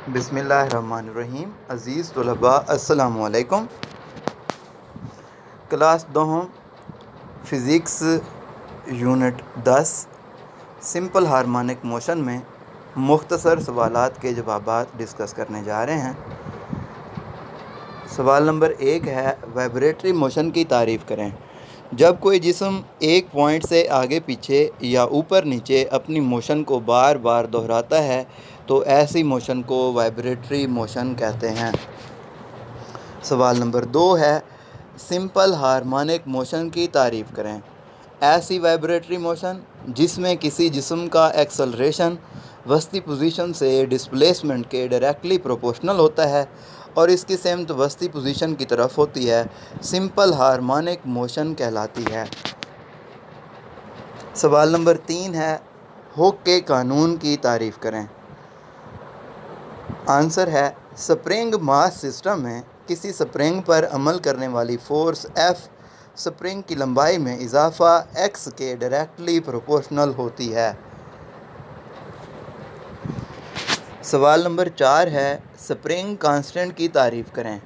بسم اللہ الرحمن الرحیم۔ عزیز طلباء السلام علیکم۔ کلاس دوم physics unit 10 simple harmonic motion میں مختصر سوالات کے جوابات ڈسکس کرنے جا رہے ہیں۔ سوال نمبر 1 ہے، وائبریٹری موشن کی تعریف کریں۔ جب کوئی جسم ایک پوائنٹ سے آگے پیچھے یا اوپر نیچے اپنی موشن کو بار بار دہراتا ہے تو ایسی موشن کو وائبریٹری موشن کہتے ہیں۔ سوال نمبر 2 ہے، سمپل ہارمونک موشن کی تعریف کریں۔ ایسی وائبریٹری موشن جس میں کسی جسم کا ایکسلریشن وسطی پوزیشن سے ڈسپلیسمنٹ کے ڈائریکٹلی پروپورشنل ہوتا ہے اور اس کی سمت وسطی پوزیشن کی طرف ہوتی ہے، سمپل ہارمونک موشن کہلاتی ہے۔ سوال نمبر 3 ہے، ہوک کے قانون کی تعریف کریں۔ آنسر ہے، سپرنگ ماس سسٹم میں کسی سپرنگ پر عمل کرنے والی فورس F سپرنگ کی لمبائی میں اضافہ X کے ڈائریکٹلی پروپورشنل ہوتی ہے۔ سوال نمبر 4 ہے، سپرنگ کانسٹنٹ کی تعریف کریں۔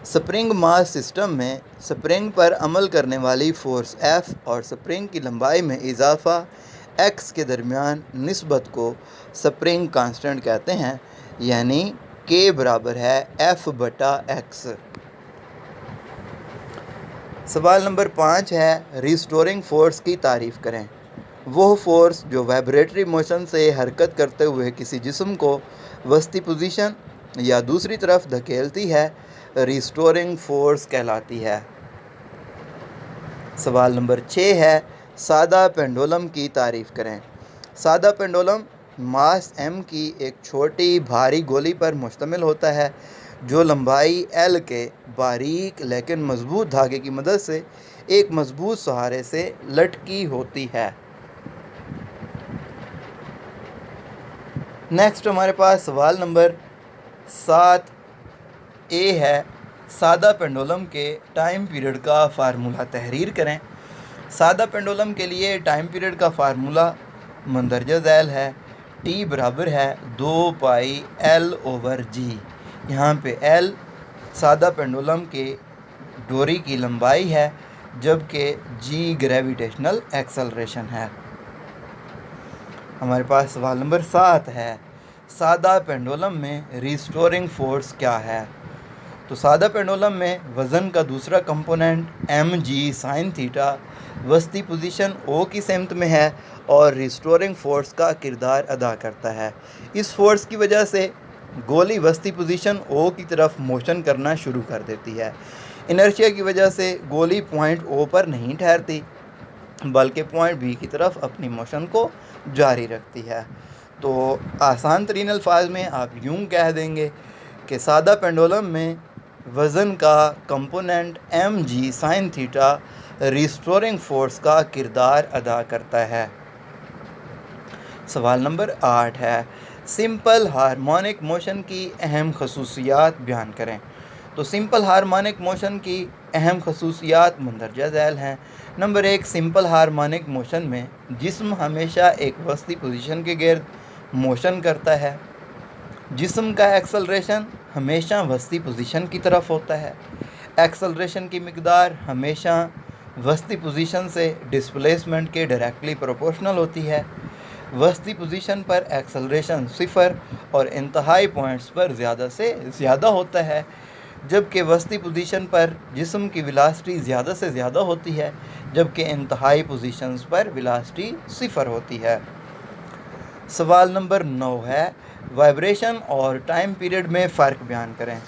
سپرنگ ماس سسٹم میں سپرنگ پر عمل کرنے والی فورس F اور سپرنگ کی لمبائی میں اضافہ X کے درمیان نسبت کو سپرنگ کانسٹنٹ کہتے ہیں، یعنی K برابر ہے F/X۔ سوال نمبر 5 ہے، ریسٹورنگ فورس کی تعریف کریں۔ وہ فورس جو وائبریٹری موشن سے حرکت کرتے ہوئے کسی جسم کو وسطی پوزیشن یا دوسری طرف دھکیلتی ہے، ریسٹورنگ فورس کہلاتی ہے۔ سوال نمبر 6 ہے، سادہ پینڈولم کی تعریف کریں۔ سادہ پینڈولم ماس m کی ایک چھوٹی بھاری گولی پر مشتمل ہوتا ہے جو لمبائی L کے باریک لیکن مضبوط دھاگے کی مدد سے ایک مضبوط سہارے سے لٹکی ہوتی ہے۔ نیکسٹ ہمارے پاس سوال نمبر 7A ہے، سادہ پینڈولم کے ٹائم پیریڈ کا فارمولہ تحریر کریں۔ سادہ پینڈولم کے لیے ٹائم پیریڈ کا فارمولہ مندرجہ ذیل ہے، T برابر ہے 2πL/G۔ یہاں پہ L سادہ پینڈولم کے ڈوری کی لمبائی ہے جبکہ G گریویٹیشنل ایکسلریشن ہے۔ ہمارے پاس سوال نمبر 7 ہے، سادہ پینڈولم میں ریسٹورنگ فورس کیا ہے؟ تو سادہ پینڈولم میں وزن کا دوسرا کمپوننٹ mg سائن تھیٹا وسطی پوزیشن O کی سمت میں ہے اور ریسٹورنگ فورس کا کردار ادا کرتا ہے۔ اس فورس کی وجہ سے گولی وسطی پوزیشن O کی طرف موشن کرنا شروع کر دیتی ہے۔ انرشیا کی وجہ سے گولی پوائنٹ O پر نہیں ٹھہرتی بلکہ پوائنٹ B کی طرف اپنی موشن کو جاری رکھتی ہے۔ تو آسان ترین الفاظ میں آپ یوں کہہ دیں گے کہ سادہ پینڈولم میں وزن کا component mg sine theta restoring force کا کردار ادا کرتا ہے۔ سوال نمبر 8 ہے، سمپل ہارمونک موشن کی اہم خصوصیات بیان کریں۔ تو سمپل ہارمونک موشن کی اہم خصوصیات مندرجہ ذیل ہیں۔ نمبر 1، سمپل ہارمونک موشن میں جسم ہمیشہ ایک وسطی پوزیشن کے گرد موشن کرتا ہے۔ جسم کا ایکسلریشن ہمیشہ وسطی پوزیشن کی طرف ہوتا ہے۔ ایکسلریشن کی مقدار ہمیشہ وسطی پوزیشن سے ڈسپلیسمنٹ کے ڈائریکٹلی پروپورشنل ہوتی ہے۔ وسطی پوزیشن پر ایکسلریشن 0 اور انتہائی پوائنٹس پر زیادہ سے زیادہ ہوتا ہے، جبکہ وسطی پوزیشن پر جسم کی ویلاسٹی زیادہ سے زیادہ ہوتی ہے جبکہ انتہائی پوزیشنز پر ویلاسٹی 0 ہوتی ہے۔ سوال نمبر 9 ہے، وائبریشن اور ٹائم پیریڈ میں فرق بیان کریں۔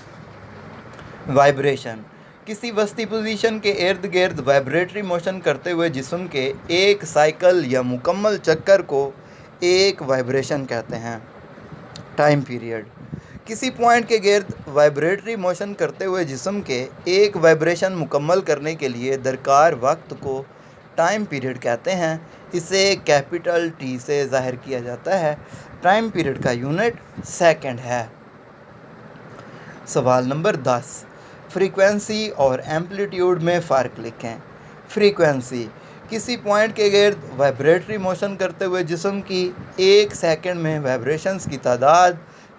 وائبریشن کسی وسطی پوزیشن کے ارد گرد وائبریٹری موشن کرتے ہوئے جسم کے ایک سائیکل یا مکمل چکر کو ایک وائبریشن کہتے ہیں۔ ٹائم پیریڈ کسی پوائنٹ کے گرد وائبریٹری موشن کرتے ہوئے جسم کے ایک وائبریشن مکمل کرنے کے لیے درکار وقت کو ٹائم پیریڈ کہتے ہیں۔ اسے کیپٹل T سے ظاہر کیا جاتا ہے۔ ٹائم پیریڈ کا یونٹ سیکنڈ ہے۔ سوال نمبر 10، فریکوینسی اور ایمپلیٹیوڈ میں فرق لکھیں۔ فریکوینسی کسی پوائنٹ کے گرد وائبریٹری موشن کرتے ہوئے جسم کی ایک سیکنڈ میں وائبریشنز کی تعداد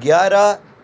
11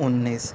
19,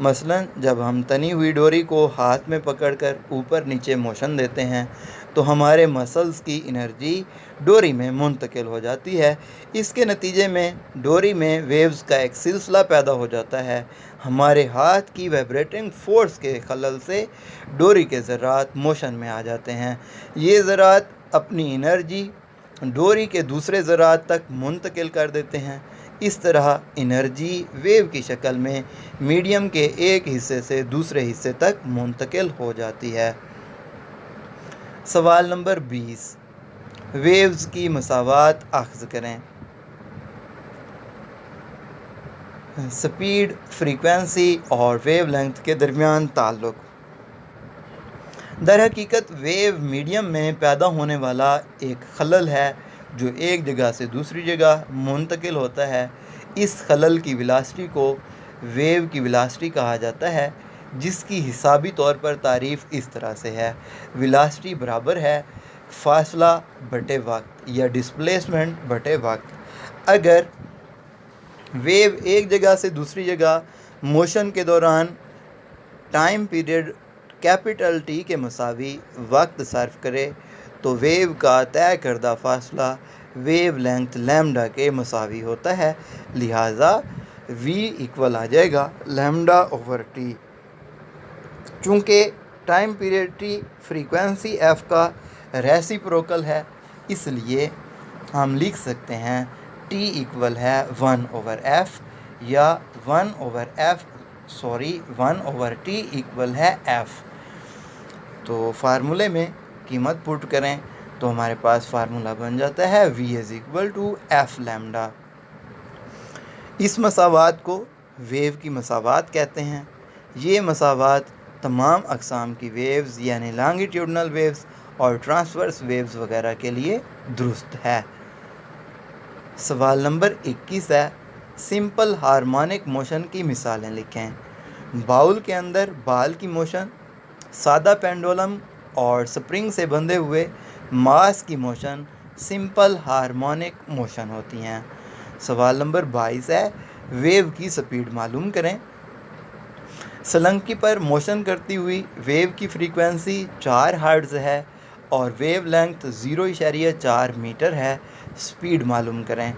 مثلاً جب ہم تنی ہوئی ڈوری کو ہاتھ میں پکڑ کر اوپر نیچے موشن دیتے ہیں تو ہمارے مسلز کی انرجی ڈوری میں منتقل ہو جاتی ہے۔ اس کے نتیجے میں ڈوری میں ویوز کا ایک سلسلہ پیدا ہو جاتا ہے۔ ہمارے ہاتھ کی وائبریٹنگ فورس کے خلل سے ڈوری کے ذرات موشن میں آ جاتے ہیں۔ یہ ذرات اپنی انرجی ڈوری کے دوسرے ذرات تک منتقل کر دیتے ہیں۔ اس طرح انرجی ویو کی شکل میں میڈیم کے ایک حصے سے دوسرے حصے تک منتقل ہو جاتی ہے۔ سوال نمبر 20، ویوز کی مساوات اخذ کریں۔ سپیڈ، فریکوینسی اور ویو لینتھ کے درمیان تعلق۔ در حقیقت ویو میڈیم میں پیدا ہونے والا ایک خلل ہے جو ایک جگہ سے دوسری جگہ منتقل ہوتا ہے۔ اس خلل کی ویلاسٹی کو ویو کی ویلاسٹی کہا جاتا ہے، جس کی حسابی طور پر تعریف اس طرح سے ہے: ویلاسٹی برابر ہے فاصلہ بٹے وقت یا ڈسپلیسمنٹ بٹے وقت۔ اگر ویو ایک جگہ سے دوسری جگہ موشن کے دوران ٹائم پیریڈ کیپٹل ٹی کے مساوی وقت صرف کرے تو ویو کا طے کردہ فاصلہ ویو لینتھ لیمڈا کے مساوی ہوتا ہے، لہٰذا وی ایکول آ جائے گا لیمڈا اوور ٹی۔ چونکہ time period T frequency F کا ریسیپروکل ہے، اس لیے ہم لکھ سکتے ہیں ٹی ایکول ہے 1 اوور ایف یا 1 اوور ٹی ایکول ہے ایف۔ تو فارمولے میں قیمت پٹ کریں تو ہمارے پاس فارمولہ بن جاتا ہے V is equal to F lambda. اس مساوات کو ویو کی مساوات کہتے ہیں۔ یہ مساوات تمام اقسام کی ویوز یعنی لانگیٹیوڈنل ویوز اور ٹرانسورس ویوز وغیرہ کے لیے درست ہے۔ سوال نمبر 21 ہے، سمپل ہارمونک موشن کی مثالیں لکھیں۔ باؤل کے اندر بال کی موشن، سادہ پینڈولم اور سپرنگ سے بندھے ہوئے ماس کی موشن سمپل ہارمونک موشن ہوتی ہیں۔ سوال نمبر 22 ہے، ویو کی سپیڈ معلوم کریں۔ سلنکی پر موشن کرتی ہوئی ویو کی فریکوینسی 4 ہرٹز ہے اور ویو لینتھ 0.4 میٹر ہے۔ سپیڈ معلوم کریں۔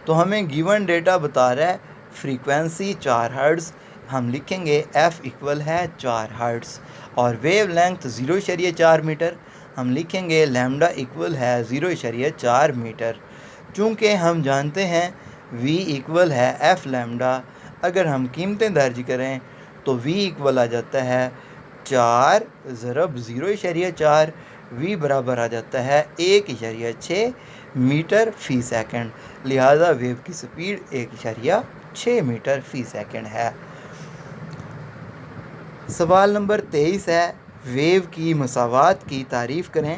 تو ہمیں گیون ڈیٹا بتا رہا ہے فریکوینسی 4 ہرٹز، ہم لکھیں گے ایف ایکول ہے 4 ہرٹز، اور ویو لینتھ 0.4 میٹر، ہم لکھیں گے لیمڈا ایکول ہے 0.4 میٹر۔ چونکہ ہم جانتے ہیں وی ایکول ہے ایف لیمڈا، اگر ہم قیمتیں درج کریں تو وی ایکول آ جاتا ہے 4 ضرب 0.4، وی برابر آ جاتا ہے 1.6 میٹر فی سیکنڈ، لہٰذا ویو کی سپیڈ 1.6 میٹر فی سیکنڈ ہے۔ سوال نمبر 23 ہے، ویو کی مساوات کی تعریف کریں۔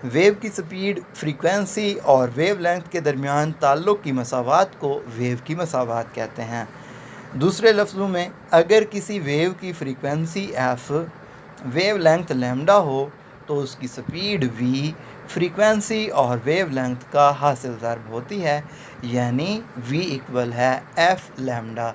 ویو کی سپیڈ، فریکوینسی اور ویو لینتھ کے درمیان تعلق کی مساوات کو ویو کی مساوات کہتے ہیں۔ دوسرے لفظوں میں اگر کسی ویو کی frequency F, wavelength lambda ہو تو اس کی سپیڈ وی فریکوینسی اور ویو لینتھ کا حاصل ضرب ہوتی ہے، یعنی وی ایکول ہے ایف لیمڈا۔